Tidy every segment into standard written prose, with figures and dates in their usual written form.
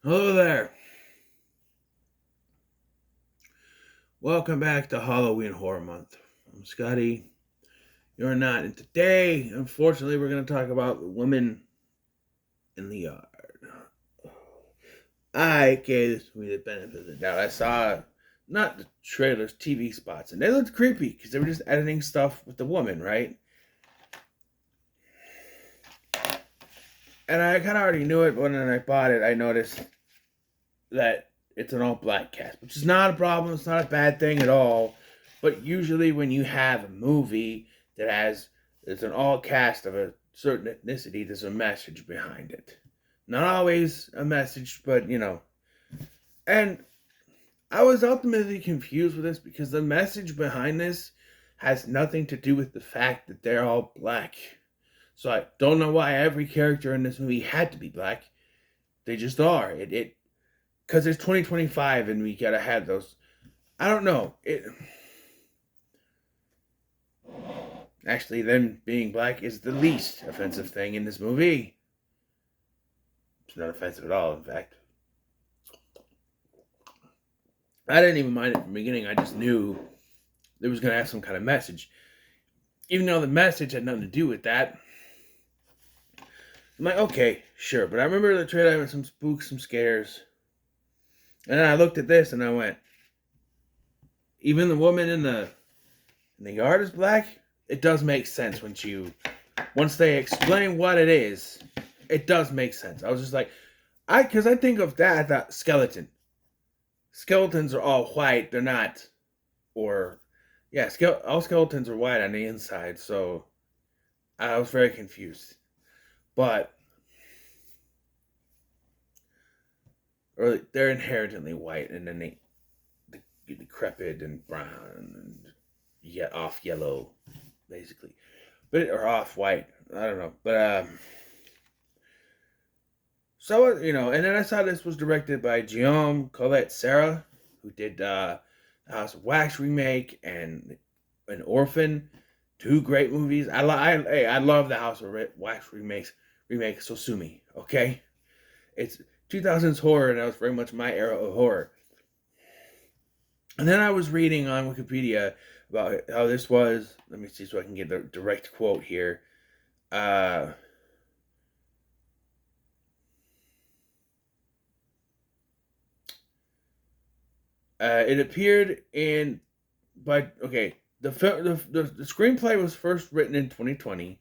Hello there. Welcome back to Halloween Horror Month. I'm Scotty. You're not. And today, unfortunately, we're going to talk about the woman in the yard. I gave this movie the benefit of the doubt. I saw not the trailers, TV spots, and they looked creepy because they were just editing stuff with the woman, right? And I kind of already knew it, but when I bought it, I noticed that it's an all black cast, which is not a problem. It's not a bad thing at all. But usually, when you have a movie that has it's an all cast of a certain ethnicity, there's a message behind it. Not always a message, but you know. And I was ultimately confused with this because the message behind this has nothing to do with the fact that they're all black. So I don't know why every character in this movie had to be black. They just are. It because it's 2025 and we gotta have those. I don't know. It actually them being black is the least offensive thing in this movie. It's not offensive at all. In fact, I didn't even mind it from the beginning. I just knew it was gonna have some kind of message, even though the message had nothing to do with that. I'm like, okay, sure, but I remember the trailer having some spooks, some scares, and then I looked at this and I went, even the woman in the yard is black. It does make sense once they explain what it is. It does make sense. I was just like, because I think of that, I thought skeleton. Skeletons are all white. They're not, or yeah, all skeletons are white on the inside. So I was very confused. But or they're inherently white, and then they get decrepit and brown and yet off yellow, basically, or off white. I don't know, but so and then I saw this was directed by Guillaume Collet-Serra, who did House of Wax remake and An Orphan, two great movies. I love the House of Wax remake. So sue me, okay? It's 2000s horror, and that was very much my era of horror. And then I was reading on Wikipedia about how this was. Let me see so I can get the direct quote here. Uh, it appeared in by okay. The screenplay was first written in 2020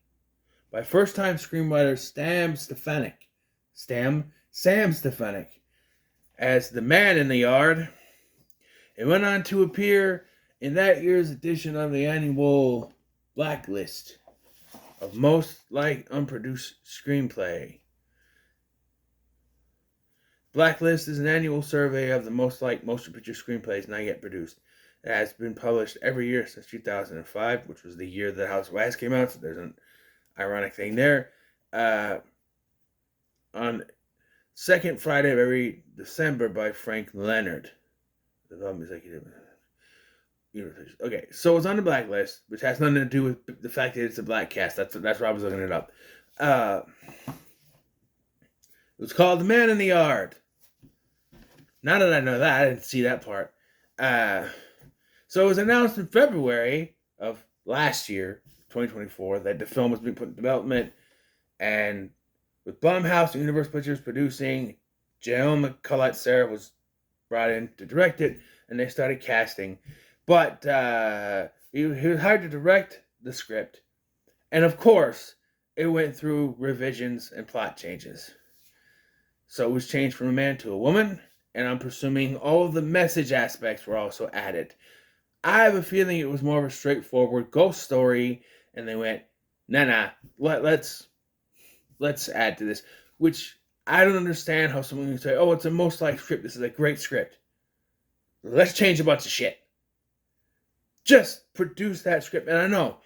by first time screenwriter Sam Stefanik as the man in the yard. It went on to appear in that year's edition of the annual Blacklist of most liked unproduced screenplay. Blacklist is an annual survey of the most liked motion picture screenplays not yet produced. It has been published every year since 2005, which was the year that House of Wax came out, so there's an ironic thing there. On second Friday of every December by Frank Leonard, the film executive. Okay, so it's on the blacklist, which has nothing to do with the fact that it's a black cast. That's why I was looking it up. Uh, it was called The Man in the Yard. Now that I know that, I didn't see that part. Uh, so it was announced in February of last year, 2024, that the film was being put in development, and with Blumhouse and Universal Pictures producing, Guillaume Collet-Serra was brought in to direct it, and they started casting. But he was hired to direct the script, and of course, it went through revisions and plot changes. So it was changed from a man to a woman, and I'm presuming all of the message aspects were also added. I have a feeling it was more of a straightforward ghost story, and they went, nah, let's add to this. Which I don't understand how someone can say, oh, it's a most liked script. This is a great script. Let's change a bunch of shit. Just produce that script. And I know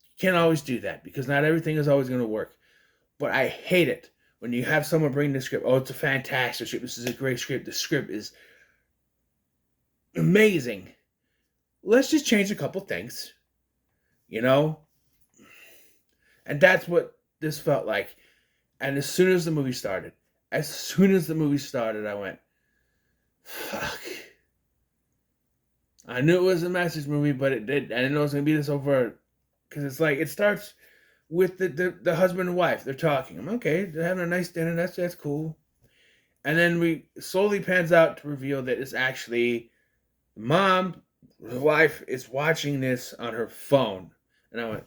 you can't always do that because not everything is always going to work. But I hate it when you have someone bring the script. Oh, it's a fantastic script. This is a great script. The script is amazing. Let's just change a couple things, you know? And that's what this felt like. And as soon as the movie started, As soon as the movie started, I went, fuck. I knew it was a message movie, but I didn't know it was going to be this over. Because it's like, it starts with the husband and wife. They're talking. I'm okay. They're having a nice dinner. That's cool. And then we slowly pans out to reveal that it's actually mom, the wife, is watching this on her phone. And I went,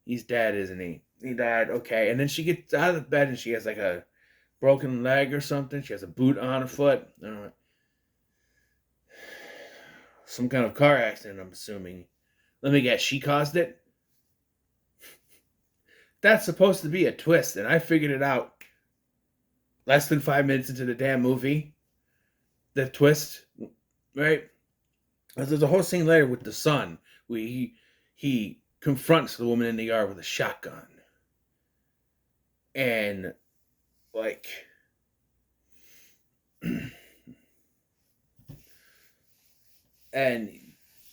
he's dead, isn't he? He died. Okay. And then she gets out of the bed and she has like a broken leg or something. She has a boot on her foot. And I went, some kind of car accident, I'm assuming. Let me guess, she caused it? That's supposed to be a twist, and I figured it out less than 5 minutes into the damn movie. The twist, right? There's a whole scene later with the son where he confronts the woman in the yard with a shotgun. And, like, and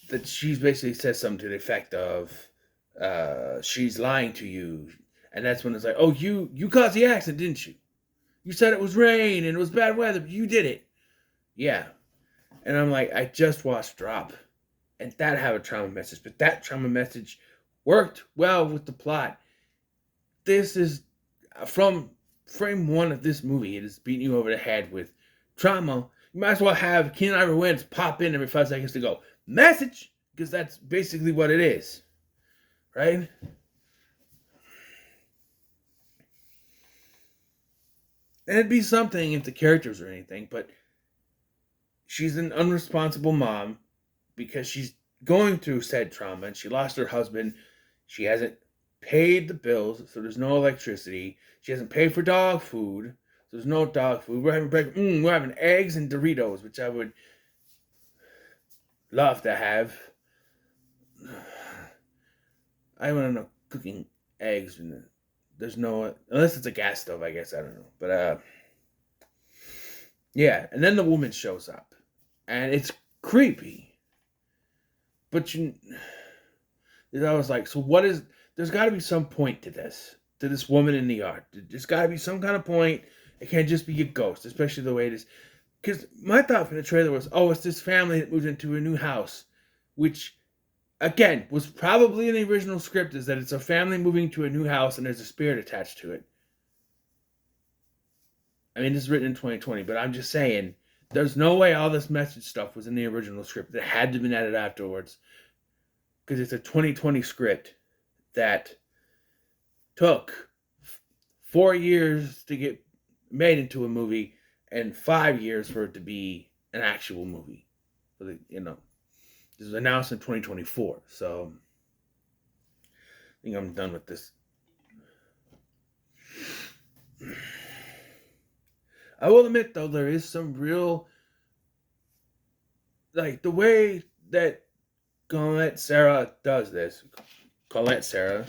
that she's basically says something to the effect of, she's lying to you. And that's when it's like, oh, you caused the accident, didn't you? You said it was rain and it was bad weather, but you did it. Yeah. And I'm like, I just watched Drop. And that had a trauma message. But that trauma message worked well with the plot. This is, from frame one of this movie, it is beating you over the head with trauma. You might as well have Keenan Ivory Wayans pop in every 5 seconds to go, message! Because that's basically what it is. Right? And it'd be something if the characters or anything, but she's an unresponsible mom because she's going through said trauma and she lost her husband. She hasn't paid the bills, so there's no electricity. She hasn't paid for dog food, so there's no dog food. We're having breakfast. We're having eggs and Doritos, which I would love to have. I want to know cooking eggs and there's no, unless it's a gas stove, I guess, I don't know. But yeah, and then the woman shows up and it's creepy. But I was like, so what is, there's got to be some point to this woman in the yard. There's got to be some kind of point. It can't just be a ghost, especially the way it is. Because my thought from the trailer was, oh, it's this family that moved into a new house, which, again, was probably in the original script, is that it's a family moving to a new house and there's a spirit attached to it. I mean, this is written in 2020, but I'm just saying, there's no way all this message stuff was in the original script. It had to have been added afterwards. Because it's a 2020 script that took 4 years to get made into a movie and 5 years for it to be an actual movie. This was announced in 2024, so I think I'm done with this. I will admit, though, there is some real, like, the way that Colette Sarah does this. Colette Sarah.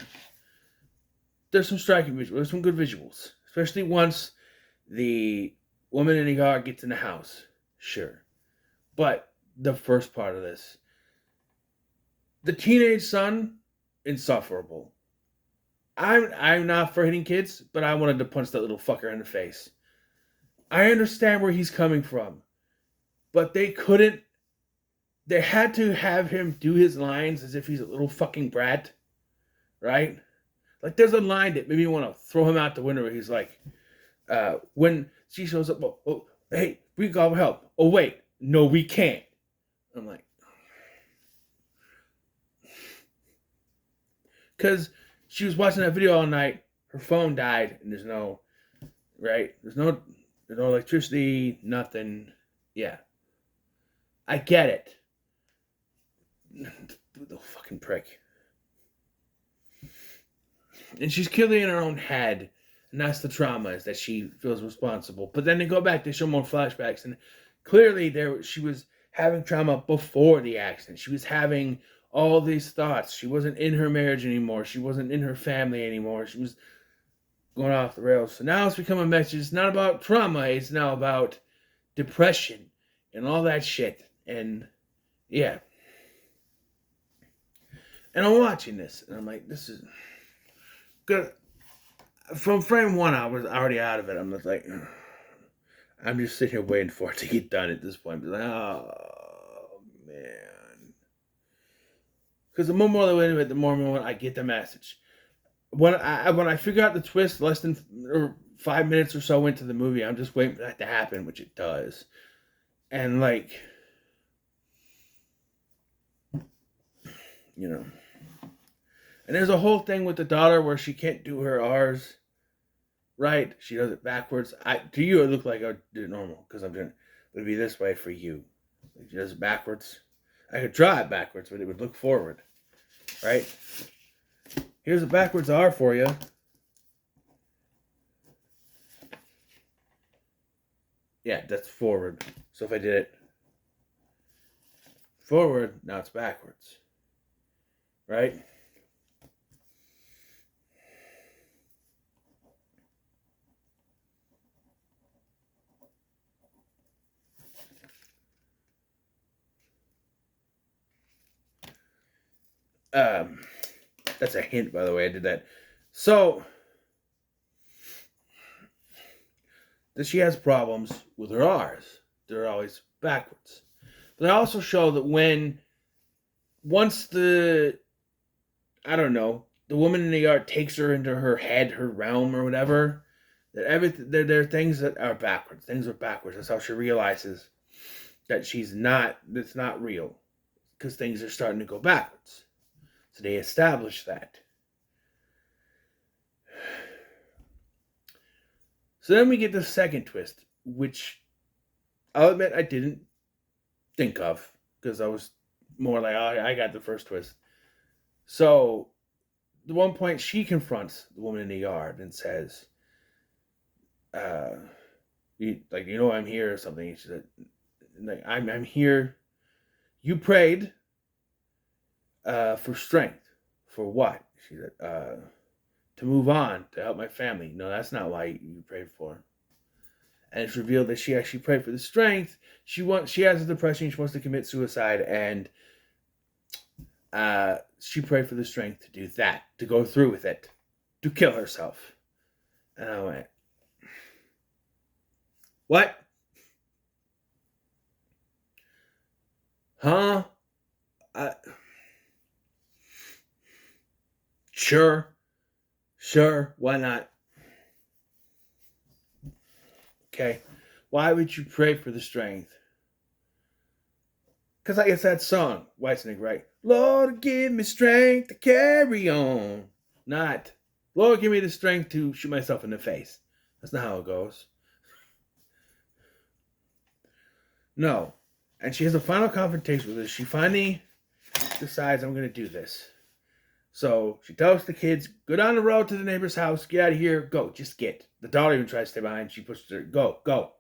There's some striking visuals. There's some good visuals. Especially once the woman in the yard gets in the house. Sure. But the first part of this. The teenage son, insufferable. I'm not for hitting kids, but I wanted to punch that little fucker in the face. I understand where he's coming from. But they had to have him do his lines as if he's a little fucking brat. Right? Like, there's a line that made me want to throw him out the window where he's like, when she shows up, oh, hey, we got help. Oh, wait, no, we can't. I'm like, because she was watching that video all night, her phone died, and there's no electricity, nothing. Yeah. I get it. The fucking prick. And she's clearly in her own head. And that's the trauma, is that she feels responsible. But then they go back, they show more flashbacks. And clearly she was having trauma before the accident. She was having all these thoughts. She wasn't in her marriage anymore. She wasn't in her family anymore. She was going off the rails. So now it's become a message. It's not about trauma. It's now about depression and all that shit. And yeah. And I'm watching this. And I'm like, this is good. From frame one, I was already out of it. I'm just like, I'm just sitting here waiting for it to get done at this point. Like, oh man. Because the more I wait into it, the more I get the message. When I figure out the twist, less than or 5 minutes or so into the movie, I'm just waiting for that to happen, which it does. And like, you know, and there's a whole thing with the daughter where she can't do her R's right. She does it backwards. To you it looked like I did it normal because I'm doing it. It would be this way for you. She does it backwards. I could draw it backwards, but it would look forward, right? Here's a backwards R for you. Yeah, that's forward. So if I did it forward, now it's backwards, right? That's a hint, by the way. I did that. So that she has problems with her R's. They're always backwards. But I also show that once the woman in the yard takes her into her head, her realm or whatever, that everything there are things that are backwards. Things are backwards. That's how she realizes that it's not real. Because things are starting to go backwards. So they establish that. So then we get the second twist, which I'll admit I didn't think of because I was more like, oh, I got the first twist. So, at one point, she confronts the woman in the yard and says, you know, I'm here or something. She said, like, I'm here. You prayed for strength. For what? She said, to move on, to help my family. No, that's not why you prayed for. And it's revealed that she actually prayed for the strength. She has a depression. She wants to commit suicide, and she prayed for the strength to do that, to go through with it, to kill herself. And I went, what? Huh? Sure, why not? Okay, why would you pray for the strength? Because I guess that song, Whitesnake, right? Lord, give me strength to carry on. Not, Lord, give me the strength to shoot myself in the face. That's not how it goes. No. And she has a final confrontation with us. She finally decides, I'm going to do this. So she tells the kids, go down the road to the neighbor's house, get out of here, go, just get. The daughter even tries to stay behind. She pushes her, go.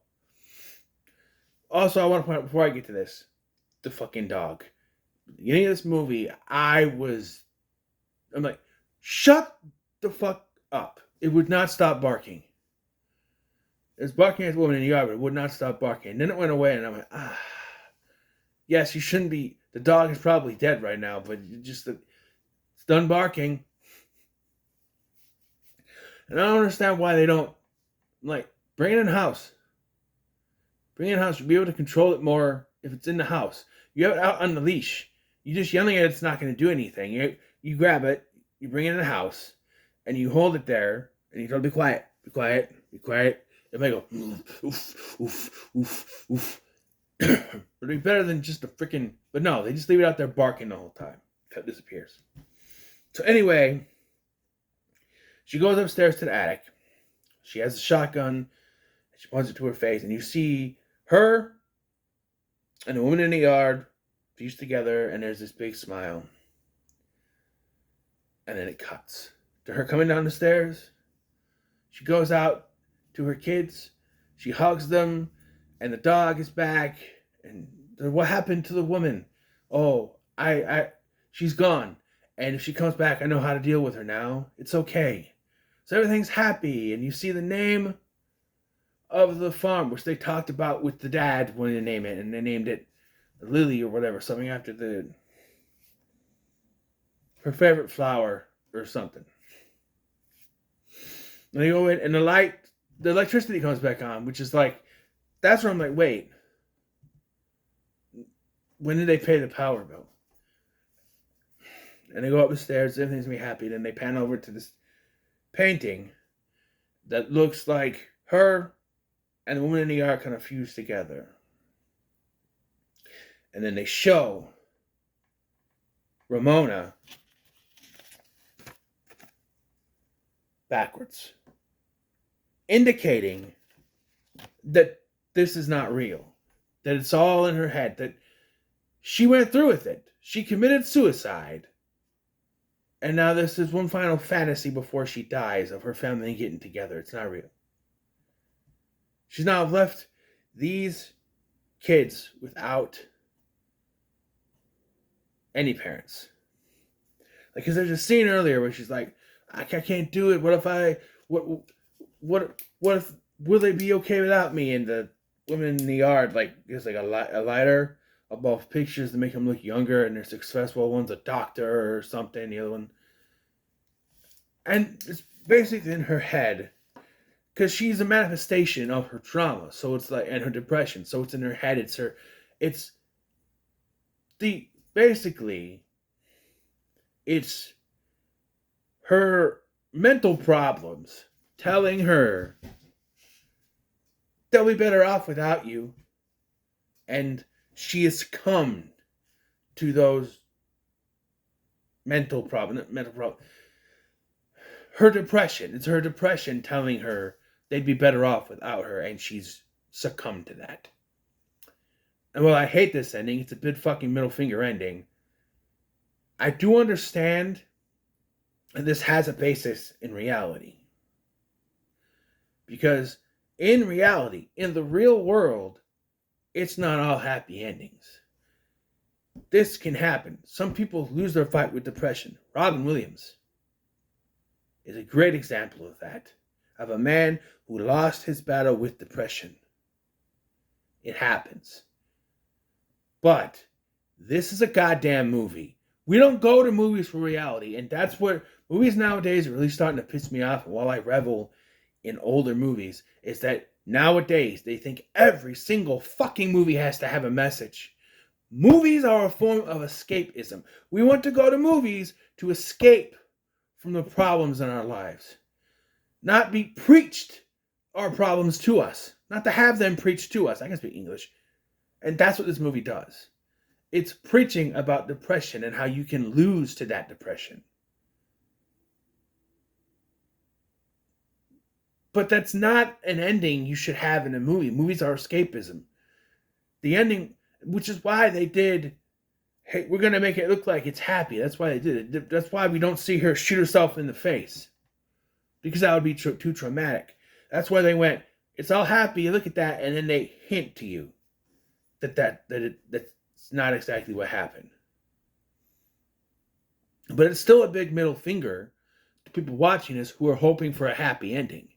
Also, I want to point out before I get to this, the fucking dog. At the beginning of this movie, I'm like, shut the fuck up. It would not stop barking. It was barking at the woman in the yard, but it would not stop barking. And then it went away, and I'm like, yes, you shouldn't be. The dog is probably dead right now, but it's done barking. And I don't understand why they don't, like, bring it in the house. Bring it in the house. You'll be able to control it more if it's in the house. You have it out on the leash. You just yelling at it's not going to do anything. You grab it, you bring it in the house, and you hold it there, and you tell it, be quiet, be quiet, be quiet. It might go, oof, oof, oof, oof. It'd be better than just a freaking, but no, they just leave it out there barking the whole time. It disappears. So anyway, she goes upstairs to the attic. She has a shotgun, and she points it to her face, and you see her and the woman in the yard fused together, and there's this big smile. And then it cuts to her coming down the stairs. She goes out to her kids. She hugs them, and the dog is back. And what happened to the woman? Oh, she's gone. And if she comes back, I know how to deal with her now. It's okay. So everything's happy, and you see the name of the farm, which they talked about with the dad when they named it, and they named it Lily or whatever, something after her favorite flower or something. And they go in, and the electricity comes back on, which is like that's where I'm like, wait, when did they pay the power bill? And they go up the stairs, everything's gonna be happy. Then they pan over to this painting that looks like her and the woman in the yard kind of fused together. And then they show Ramona backwards, indicating that this is not real, that it's all in her head, that she went through with it. She committed suicide. And now this is one final fantasy before she dies of her family getting together. It's not real. She's now left these kids without any parents. Like, because there's a scene earlier where she's like, I can't do it. What if will they be okay without me? And the woman in the yard, like, there's like a lighter above pictures to make them look younger, and they're successful. One's a doctor or something, the other one. And it's basically in her head, because she's a manifestation of her trauma. So it's like, and her depression. So it's in her head. Basically, it's her mental problems telling her they'll be better off without you. And she has succumbed to those mental problems. Her depression. It's her depression telling her they'd be better off without her, and she's succumbed to that. And while I hate this ending, it's a big fucking middle finger ending, I do understand that this has a basis in reality. Because in reality, in the real world, it's not all happy endings. This can happen. Some people lose their fight with depression. Robin Williams is a great example of that. Of a man who lost his battle with depression. It happens. But this is a goddamn movie. We don't go to movies for reality. And that's what movies nowadays are really starting to piss me off. And while I revel in older movies, is that nowadays they think every single fucking movie has to have a message. Movies are a form of escapism. We want to go to movies to escape from the problems in our lives. Not be preached our problems to us. Not to have them preached to us. I can speak English. And that's what this movie does. It's preaching about depression and how you can lose to that depression. But that's not an ending you should have in a movie. Movies are escapism. The ending, which is why they did, hey, we're going to make it look like it's happy. That's why they did it. That's why we don't see her shoot herself in the face. Because that would be too traumatic. That's why they went, it's all happy, look at that, and then they hint to you that's not exactly what happened. But it's still a big middle finger to people watching this who are hoping for a happy ending.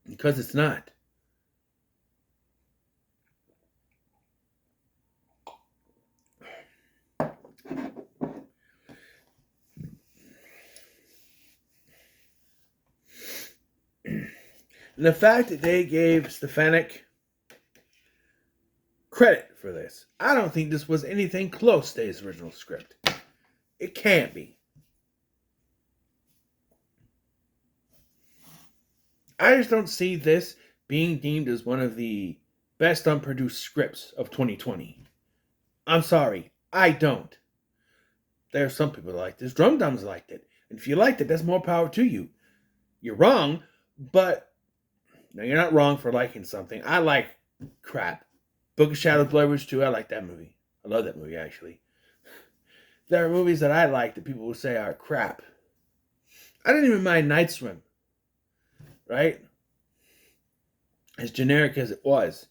Because it's not. And the fact that they gave Stefanik credit for this, I don't think this was anything close to his original script. It can't be. I just don't see this being deemed as one of the best unproduced scripts of 2020. I'm sorry, I don't. There are some people that like this. Drum Dums liked it. And if you liked it, that's more power to you. You're wrong, but no, you're not wrong for liking something. I like crap. Book of Shadows, Blair Witch 2, I like that movie. I love that movie, actually. There are movies that I like that people will say are crap. I didn't even mind Night Swim. Right? As generic as it was.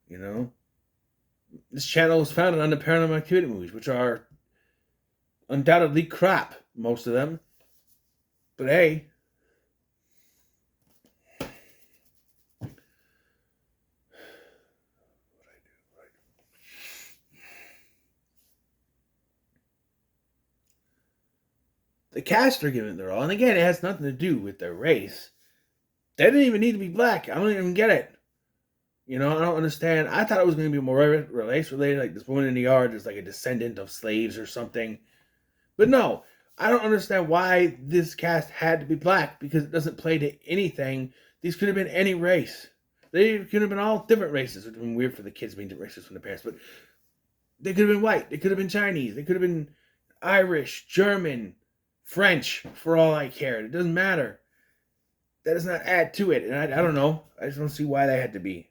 You know? This channel was founded on the Paranormal Activity movies, which are undoubtedly crap, most of them. But hey, The cast are giving their all. And again, it has nothing to do with their race. They didn't even need to be black. I don't even get it. You know, I don't understand. I thought it was going to be more race related, like this woman in the yard is like a descendant of slaves or something. But no, I don't understand why this cast had to be black, because it doesn't play to anything. These could have been any race. They could have been all different races. It would have been weird for the kids being different races from the parents, but they could have been white. They could have been Chinese. They could have been Irish, German, French, for all I cared. It doesn't matter. That does not add to it. And I don't know. I just don't see why they had to be.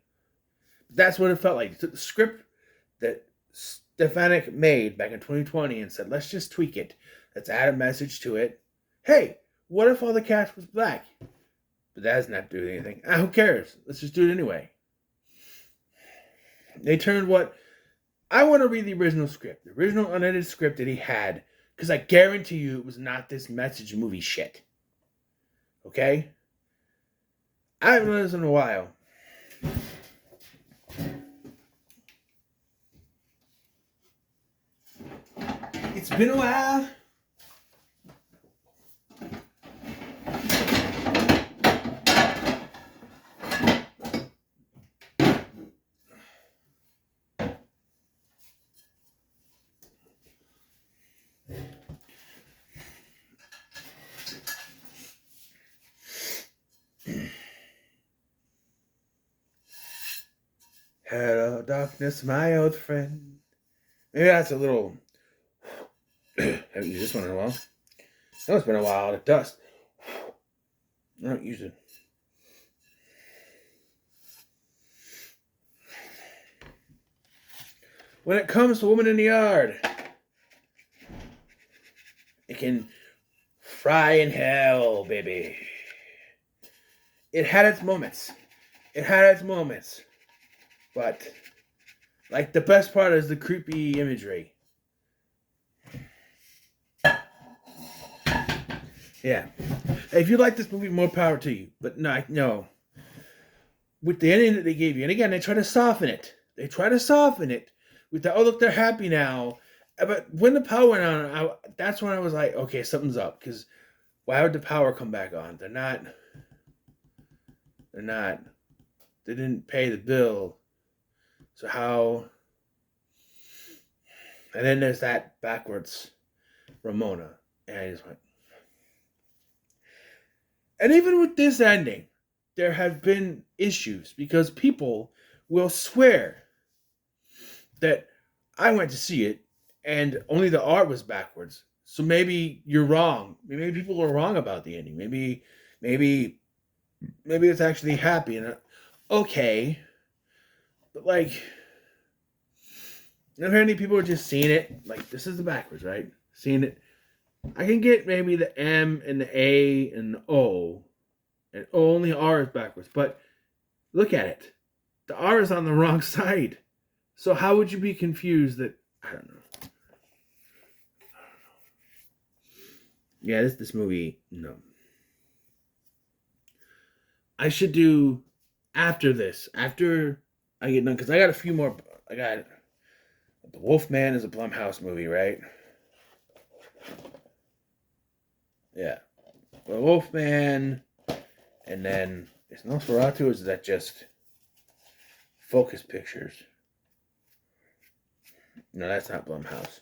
But that's what it felt like. They took the script that Stefanik made back in 2020 and said, let's just tweak it. Let's add a message to it. Hey, what if all the cast was black? But that doesn't have to do with anything. Who cares? Let's just do it anyway. They turned what... I want to read the original script. The original unedited script that he had. Because I guarantee you it was not this message movie shit. Okay? I haven't done this in a while. It's been a while. Hello, darkness, my old friend. Maybe that's a little... haven't used this one in a while. I know it's been a while. The dust. I don't use it. When it comes to Woman in the Yard, it can fry in hell, baby. It had its moments. It had its moments. But, like, the best part is the creepy imagery. Yeah. If you like this movie, more power to you. But no. With the ending that they gave you, and again, they try to soften it. They try to soften it with the, oh, look, they're happy now. But when the power went on, that's when I was like, okay, something's up. Because why would the power come back on? They're not. They didn't pay the bill. So how? And then there's that backwards Ramona. And I just went. And even with this ending, there have been issues because people will swear that I went to see it and only the art was backwards. So maybe you're wrong. Maybe people are wrong about the ending. Maybe it's actually happy. And okay. But like, apparently people are just seeing it. Like, this is the backwards, right? Seeing it. I can get maybe the M and the A and the O. And only R is backwards. But look at it. The R is on the wrong side. So how would you be confused that... I don't know. Yeah, this movie... No. I should do... After this. After I get done. Because I got a few more... I got... The Wolfman is a Blumhouse movie, right? Yeah. The Wolfman... And then, is Nosferatu, or is that just Focus Pictures? No, that's not Blumhouse.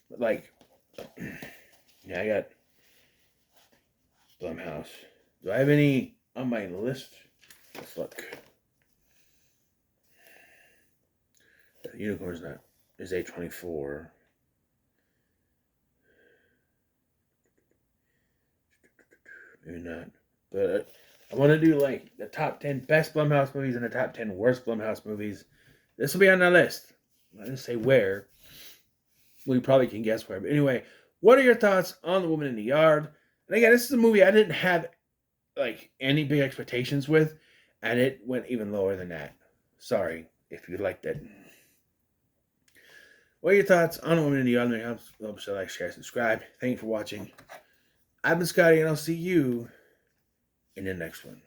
But like, yeah, I got Blumhouse. Do I have any on my list? Let's look. The Unicorn's not, is A24. Maybe not. But I want to do like the top 10 best Blumhouse movies and the top 10 worst Blumhouse movies. This will be on the list. I didn't say where. Well, you probably can guess where. But anyway, what are your thoughts on The Woman in the Yard? And again, this is a movie I didn't have like any big expectations with, and it went even lower than that. Sorry if you liked it. What are your thoughts on The Woman in the Yard? Make sure to like, share, subscribe. Thank you for watching. I've been Scotty, and I'll see you in the next one.